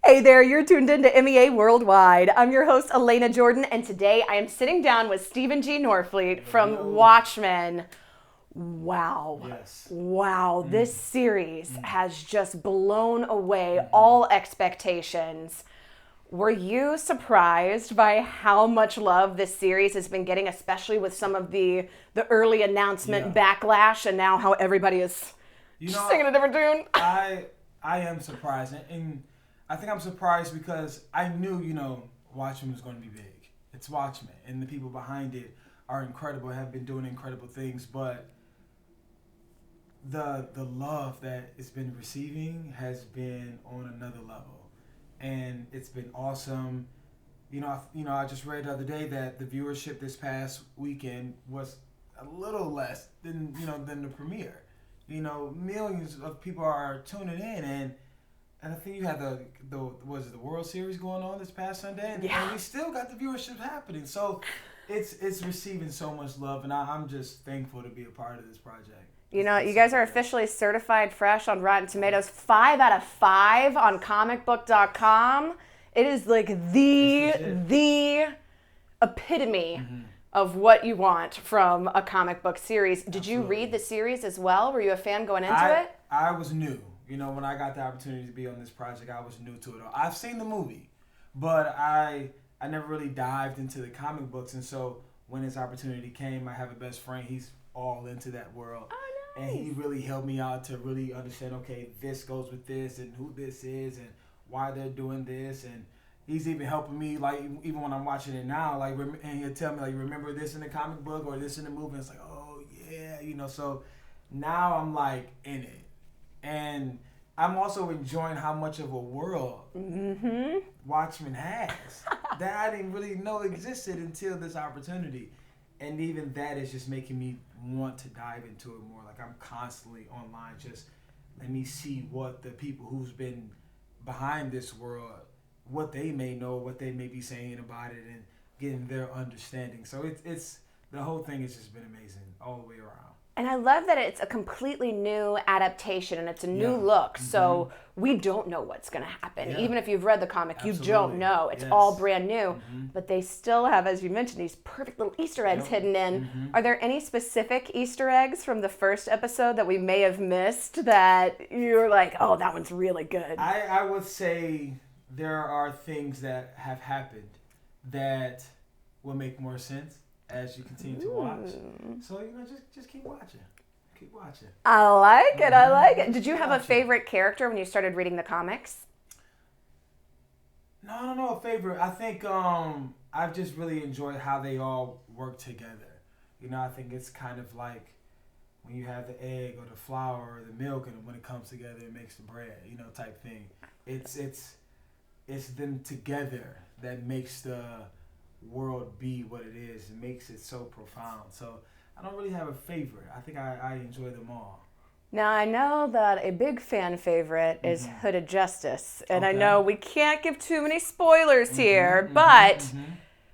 Hey there, you're tuned in to MEA Worldwide. I'm your host, Elena Jordan, and today I am sitting down with Stephen G Norfleet from Watchmen. Wow. Yes. Wow, this series has just blown away all expectations. Were you surprised by how much love this series has been getting, especially with some of the early announcement backlash and now how everybody is singing a different tune? I am surprised, and I think I'm surprised because I knew, Watchmen was going to be big. It's Watchmen, and the people behind it are incredible, have been doing incredible things, but the love that it's been receiving has been on another level, and it's been awesome. I just read the other day that the viewership this past weekend was a little less than the premiere. Millions of people are tuning in, and I think you had the World Series going on this past Sunday, and we still got the viewership happening. So it's receiving so much love, and I'm just thankful to be a part of this project. You guys are officially certified fresh on Rotten Tomatoes, 5 out of 5 on comicbook.com. It is like the epitome of what you want from a comic book series. Did you read the series as well? Were you a fan going into it? I was new. When I got the opportunity to be on this project, I was new to it all. I've seen the movie, but I never really dived into the comic books. And so when this opportunity came, I have a best friend. He's all into that world. Oh, nice. And he really helped me out to really understand, okay, this goes with this and who this is and why they're doing this. And he's even helping me, like, even when I'm watching it now, like, and he'll tell me, like, remember this in the comic book or this in the movie? And it's like, oh, yeah, so now I'm, like, in it. And I'm also enjoying how much of a world Watchmen has that I didn't really know existed until this opportunity. And even that is just making me want to dive into it more. Like, I'm constantly online, just let me see what the people who's been behind this world, what they may know, what they may be saying about it, and getting their understanding. So it's the whole thing has just been amazing all the way around. And I love that it's a completely new adaptation and it's a new look. So we don't know what's going to happen. Even if you've read the comic, you don't know. It's all brand new. But they still have, as you mentioned, these perfect little Easter eggs hidden in. Are there any specific Easter eggs from the first episode that we may have missed that you're like, oh, that one's really good? I would say there are things that have happened that will make more sense as you continue to watch. So, just keep watching. Keep watching. I like it. I like it. Did you have a favorite character when you started reading the comics? No, I don't know a favorite. I think I've just really enjoyed how they all work together. I think it's kind of like when you have the egg or the flour or the milk, and when it comes together, it makes the bread, type thing. It's them together that makes the world be what it is. It makes it so profound. So I don't really have a favorite. I think I enjoy them all. Now, I know that a big fan favorite is Hooded Justice, and I know we can't give too many spoilers here, but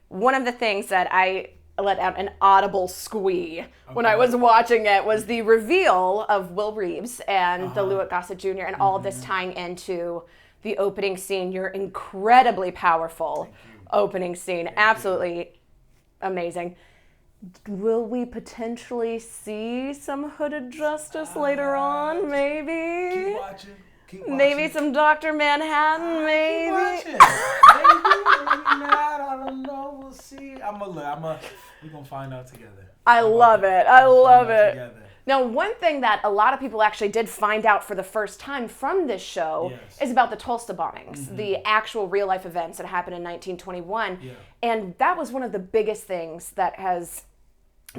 one of the things that I let out an audible squee when I was watching it was the reveal of Will Reeves and the Lewitt Gossett Jr. and all of this tying into the opening scene, your incredibly powerful opening scene. Absolutely amazing. Will we potentially see some Hooded Justice later on? Maybe. Keep watching. Maybe some Dr. Manhattan. Maybe. Maybe not. I don't know. We'll see. We're gonna find out together. I love it. Together. Now, one thing that a lot of people actually did find out for the first time from this show is about the Tulsa bombings, the actual real-life events that happened in 1921. Yeah. And that was one of the biggest things that has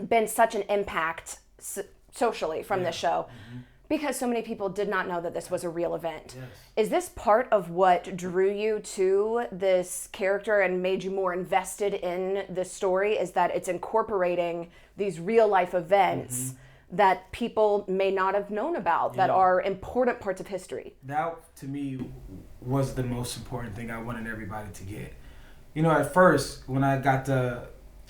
been such an impact socially from this show because so many people did not know that this was a real event. Yes. Is this part of what drew you to this character and made you more invested in this story, is that it's incorporating these real-life events that people may not have known about, that are important parts of history? That, to me, was the most important thing I wanted everybody to get. At first, when I got to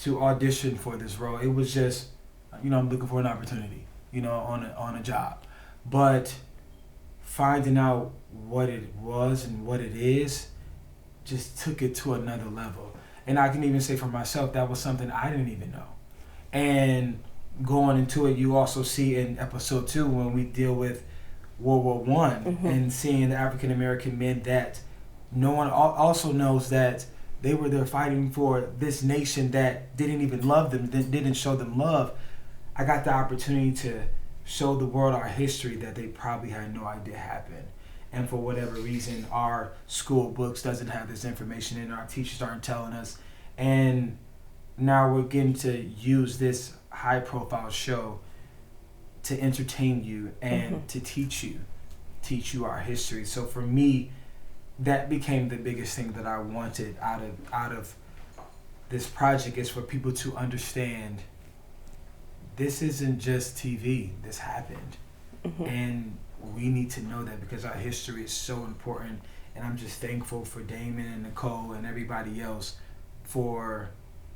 audition for this role, it was just, I'm looking for an opportunity, on a job. But finding out what it was and what it is, just took it to another level. And I can even say for myself, that was something I didn't even know. And going into it, you also see in episode 2 when we deal with World War One and seeing the African American men that no one also knows that they were there fighting for this nation that didn't even love them, that didn't show them love. I got the opportunity to show the world our history that they probably had no idea happened. And for whatever reason, our school books doesn't have this information and our teachers aren't telling us. And now we're getting to use this high profile show to entertain you and to teach you our history. So for me, that became the biggest thing that I wanted out of this project, is for people to understand this isn't just TV. This happened. And we need to know that because our history is so important. And I'm just thankful for Damon and Nicole and everybody else for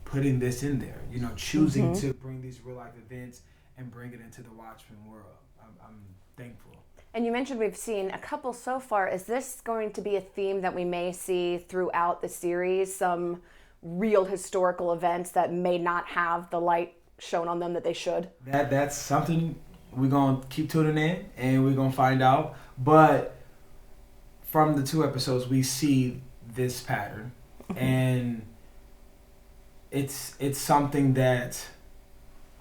putting this in there, you know, choosing to bring these real life events and bring it into the Watchmen world. I'm thankful. And you mentioned we've seen a couple so far. Is this going to be a theme that we may see throughout the series? Some real historical events that may not have the light shown on them that they should? That's something we're going to keep tuning in and we're going to find out. But from the 2 episodes, we see this pattern. And it's something that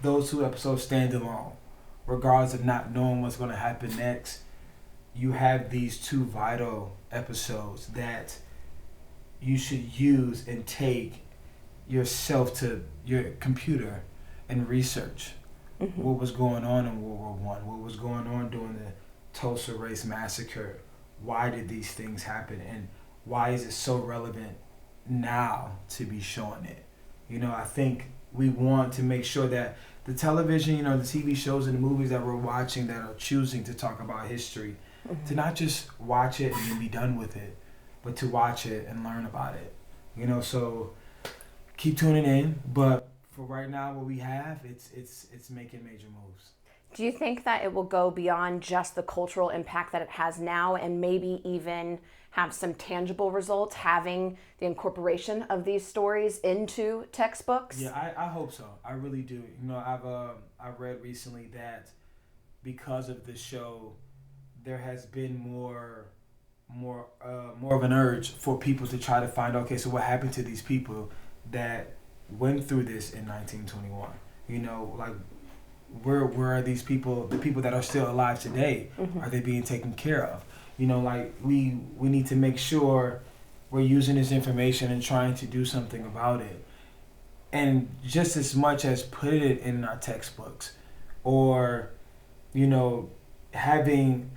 those 2 episodes stand alone. Regardless of not knowing what's going to happen next, you have these 2 vital episodes that you should use and take yourself to your computer and research what was going on in World War One, what was going on during the Tulsa Race Massacre, why did these things happen, and why is it so relevant now to be showing it? You know, I think we want to make sure that the television, you know, the TV shows and the movies that we're watching that are choosing to talk about history, to not just watch it and then be done with it, but to watch it and learn about it. You know, so keep tuning in. But for right now, what we have, it's making major moves. Do you think that it will go beyond just the cultural impact that it has now and maybe even have some tangible results, having the incorporation of these stories into textbooks? Yeah, I hope so. I really do. You know, I've read recently that because of the show, there has been more of an urge for people to try to find, okay, so what happened to these people that went through this in 1921? You know, like, where are these people, the people that are still alive today? Are they being taken care of? You know, like, we need to make sure we're using this information and trying to do something about it. And just as much as putting it in our textbooks or, you know, having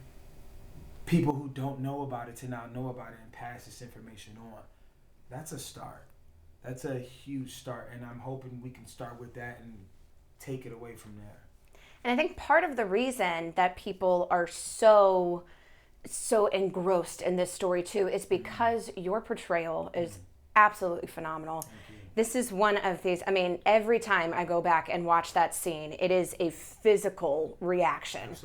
people who don't know about it to now know about it and pass this information on, that's a start. That's a huge start. And I'm hoping we can start with that and take it away from there. And I think part of the reason that people are so engrossed in this story too is because your portrayal is absolutely phenomenal. This is one of these, I mean, every time I go back and watch that scene, it is a physical reaction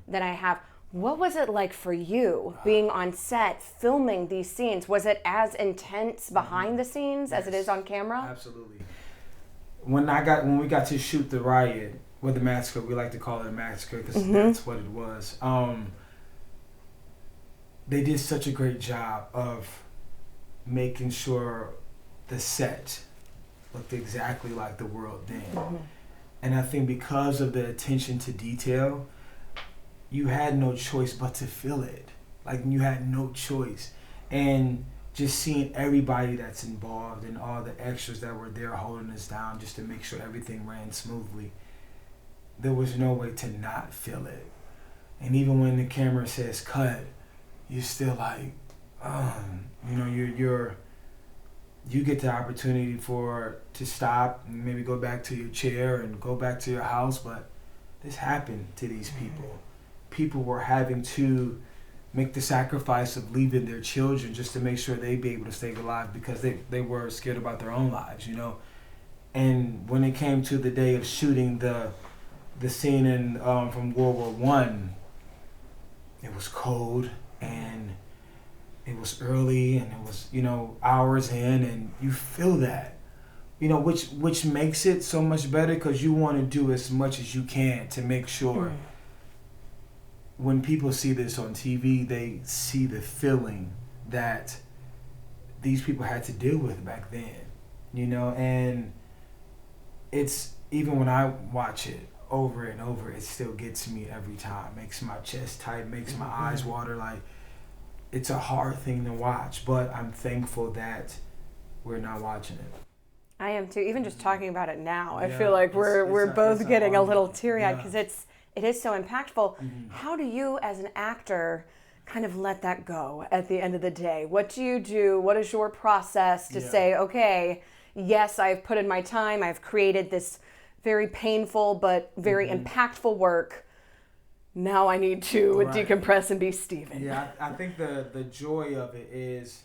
that I have. What was it like for you being on set, filming these scenes? Was it as intense behind the scenes as it is on camera? Absolutely. When we got to shoot the riot, or the massacre, we like to call it a massacre because that's what it was. They did such a great job of making sure the set looked exactly like the world then. And I think because of the attention to detail, you had no choice but to feel it. Like, you had no choice. And just seeing everybody that's involved and all the extras that were there holding us down just to make sure everything ran smoothly, there was no way to not feel it. And even when the camera says cut, you're still like, you know, you get the opportunity to stop and maybe go back to your chair and go back to your house, but this happened to these people. People were having to make the sacrifice of leaving their children just to make sure they'd be able to stay alive because they were scared about their own lives, you know. And when it came to the day of shooting the scene in from World War One, it was cold, and it was early and it was, hours in, and you feel that, which makes it so much better because you want to do as much as you can to make sure when people see this on TV, they see the feeling that these people had to deal with back then, and it's, even when I watch it over and over, it still gets me every time. Makes my chest tight, makes my eyes water. Like, it's a hard thing to watch, but I'm thankful that we're not watching it. I am too. Even just talking about it now, I feel like we're both getting a little teary-eyed because it is so impactful. How do you, as an actor, kind of let that go at the end of the day? What do you do? What is your process to say, okay, yes, I've put in my time, I've created this very painful but very impactful work. Now I need to decompress and be Steven. Yeah, I think the joy of it is,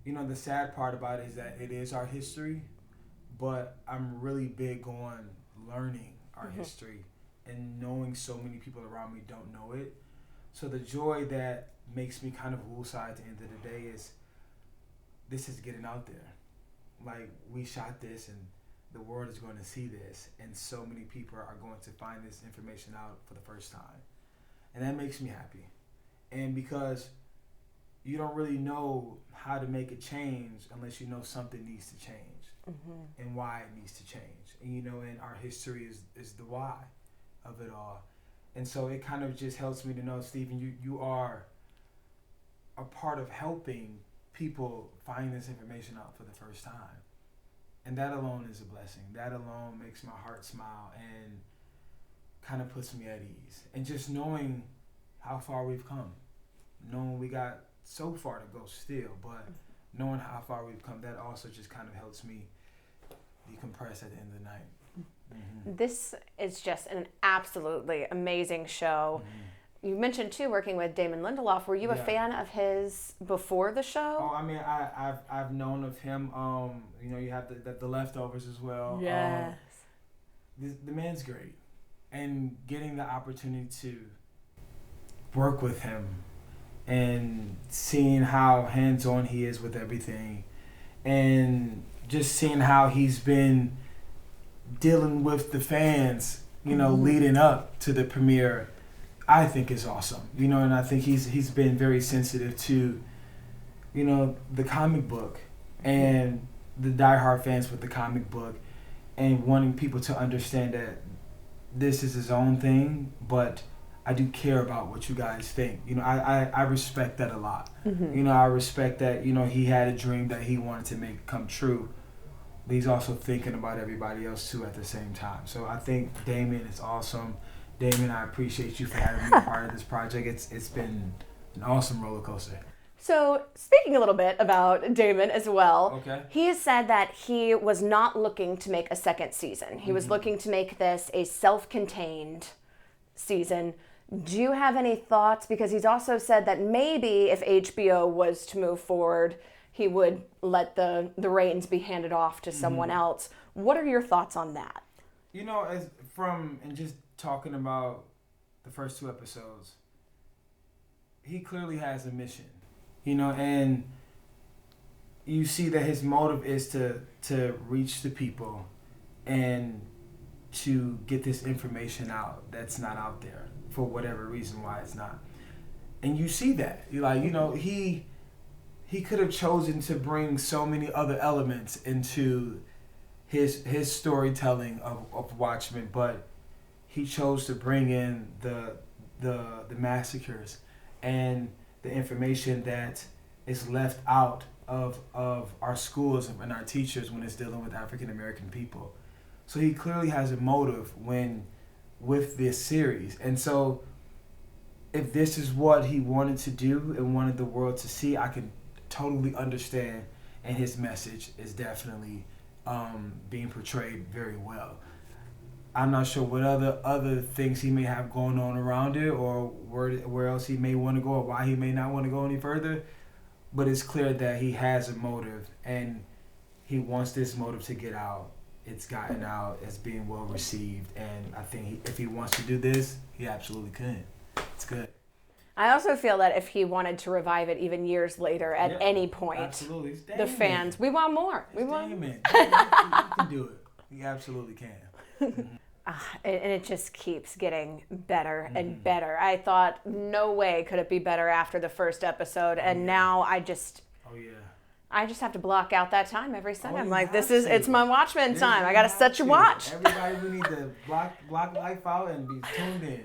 the sad part about it is that it is our history, but I'm really big on learning our history and knowing so many people around me don't know it. So the joy that makes me kind of woosah at the end of the day is this is getting out there. Like, we shot this and the world is going to see this, and so many people are going to find this information out for the first time. And that makes me happy. And because you don't really know how to make a change unless you know something needs to change and why it needs to change. And, and our history is the why of it all. And so it kind of just helps me to know, Steven, you are a part of helping people find this information out for the first time. And that alone is a blessing. That alone makes my heart smile and kind of puts me at ease. And just knowing how far we've come, knowing we got so far to go still, but knowing how far we've come, that also just kind of helps me decompress at the end of the night. This is just an absolutely amazing show. You mentioned too working with Damon Lindelof. Were you a fan of his before the show? Oh, I mean, I've known of him. You have the Leftovers as well. Yes. The man's great, and getting the opportunity to work with him and seeing how hands-on he is with everything, and just seeing how he's been dealing with the fans, leading up to the premiere, I think is awesome. And I think he's been very sensitive to, the comic book and the diehard fans with the comic book, and wanting people to understand that this is his own thing, but I do care about what you guys think. I respect that a lot. I respect that, he had a dream that he wanted to make come true, but he's also thinking about everybody else too at the same time. So I think Damon is awesome. Damon, I appreciate you for having me a part of this project. It's been an awesome roller coaster. So speaking a little bit about Damon as well, he has said that he was not looking to make a second season. He was looking to make this a self-contained season. Do you have any thoughts? Because he's also said that maybe if HBO was to move forward, he would let the reins be handed off to someone else. What are your thoughts on that? And just talking about the first 2 episodes, he clearly has a mission, and you see that his motive is to reach the people and to get this information out that's not out there for whatever reason why it's not. And you see that, he could have chosen to bring so many other elements into his storytelling of Watchmen, but he chose to bring in the massacres and the information that is left out of our schools and our teachers when it's dealing with African American people. So he clearly has a motive with this series. And so if this is what he wanted to do and wanted the world to see, I can totally understand, and his message is definitely being portrayed very well. I'm not sure what other things he may have going on around it, or where else he may want to go, or why he may not want to go any further. But it's clear that he has a motive, and he wants this motive to get out. It's gotten out. It's being well received, and I think if he wants to do this, he absolutely could. It's good. I also feel that if he wanted to revive it even years later at any point, absolutely. The fans, we want more. We want. You can do it. You absolutely can. And it just keeps getting better and better. I thought, no way could it be better after the first episode, and now I just have to block out that time every Sunday. I'm like, it's my Watchmen time. I got to set your watch. Everybody, we need to block life out and be tuned in.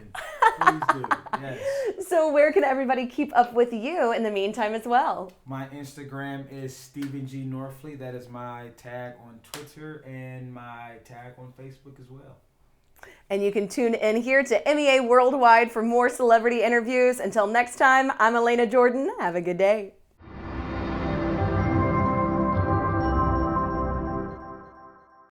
Please do. Yes. So where can everybody keep up with you in the meantime as well? My Instagram is Stephen G Norfleet. That is my tag on Twitter and my tag on Facebook as well. And you can tune in here to MEA Worldwide for more celebrity interviews. Until next time, I'm Elena Jordan. Have a good day.